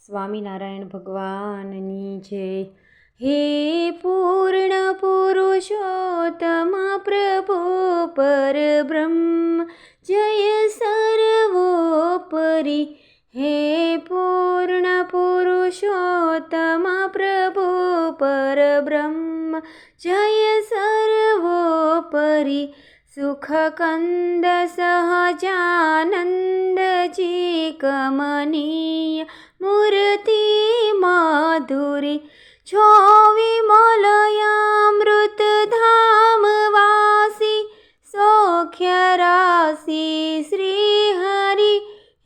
સ્વામિનારાયણ ભગવાનની જય। હે પૂર્ણ પુરુષોત્તમ પ્રભુ પરબ્રહ્મ જય સર્વોપરી। હે પૂર્ણ પુરુષોત્તમ પ્રભુ પરબ્રહ્મ જય સર્વોપરી। સુખકંદ સહજાનંદજી કમનીય મૂર્તિ માધુરી। છો વિમલયામૃત ધામવાસી સૌખ્ય રાશિ શ્રી હરિ।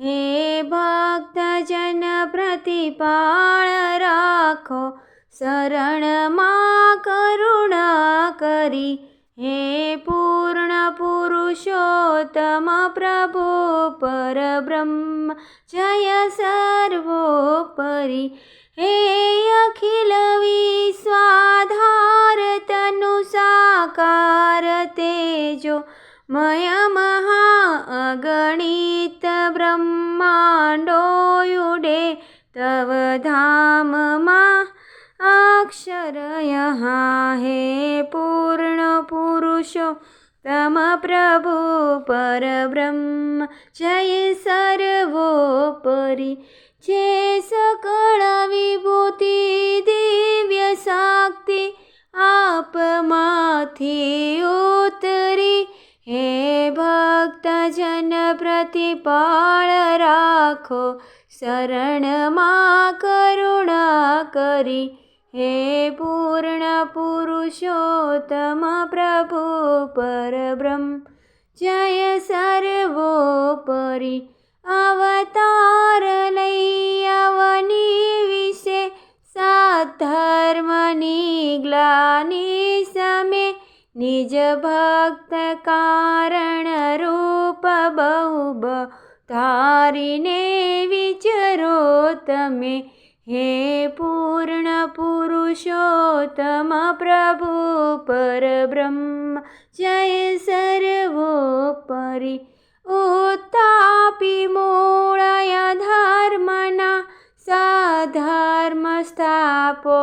હે ભક્તજન પ્રતિપાળ રાખો શરણમાં કરુણા કરી। હે પૂર્ણ પુરુષોત્તમ પ્રભુ પરબ્રહ્મ જય સર્વોપરી। હે અખિલ વિશ્વાધાર તનુ સાકાર તેજો મય મહાઅગણિત બ્રહ્માંડોયુડે તવ ધામમાં અક્ષરયઃ। હે પૂર્ણ પુરુષોત્તમ પ્રભુ પરબ્રહ્મ જય સર્વોપરી। જે સકળ વિભૂતિ દિવ્ય શક્તિ આપમાંથી ઉતરી। હે ભક્તજન પ્રતિપાળ રાખો શરણમાં કરુણા કરી। હે પૂર્ણ પુરુષોત્તમ પ્રભુ પરબ્રહ્મ જય સર્વોપરી। અવતાર લઈ અવની વિશે સાત ધર્મની ગ્લાની સમે નિજ ભક્ત કારણ રૂપ બહુ ધારીને વિચરો તમે। હે પૂર્ણ પુરુષોત્તમ પ્રભુ પરબ્રહ્મ જય સર્વોપરી। ઉત્તાપી મૂળય ધર્મના સધર્મ સ્થાપો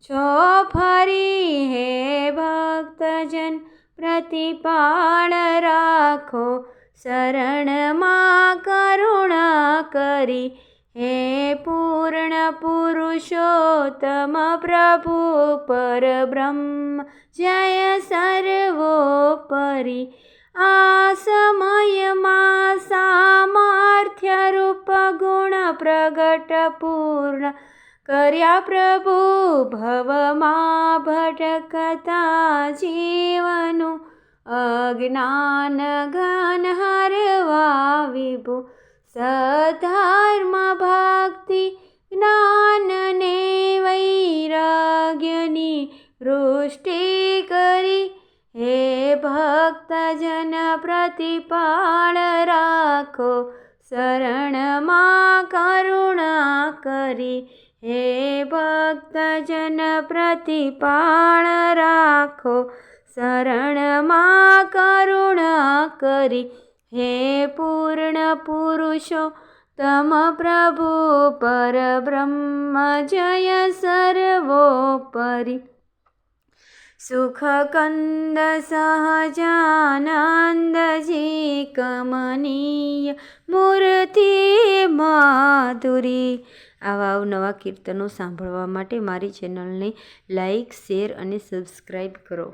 છો ફરી। હે ભક્તજન પ્રતિપાળ રાખો શરણમાં કરુણા કરી। હે પૂર્ણ પુરુષોત્તમ પ્રભુ પરબ્રહ્મ જય સર્વોપરી। આ સમયમાં સામર્થ્ય રૂપ ગુણ પ્રગટ પૂર્ણ કર્યા પ્રભુ ભવમાં ભટકતા જીવનું અજ્ઞાન ઘન હરવા વિભુ। સધર્મ ભક્તિ જ્ઞાન ને વૈરાગ્યની વૃષ્ટિ કરી। હે ભક્તજન પ્રતિપાળ રાખો શરણમાં કરુણા કરી। હે ભક્તજન પ્રતિપાળ રાખો શરણમાં કરુણા કરી। હે પૂર્ણ પુરુષોત્તમ પ્રભુ પરબ્રહ્મ જય સર્વોપરી। સુખકંદ સહજાનંદજી કમનીય મૂર્તિ માધુરી। આવા અવનવા કીર્તનો સાંભળવા માટે મારી ચેનલને લાઈક, શેર અને સબસ્ક્રાઈબ કરો।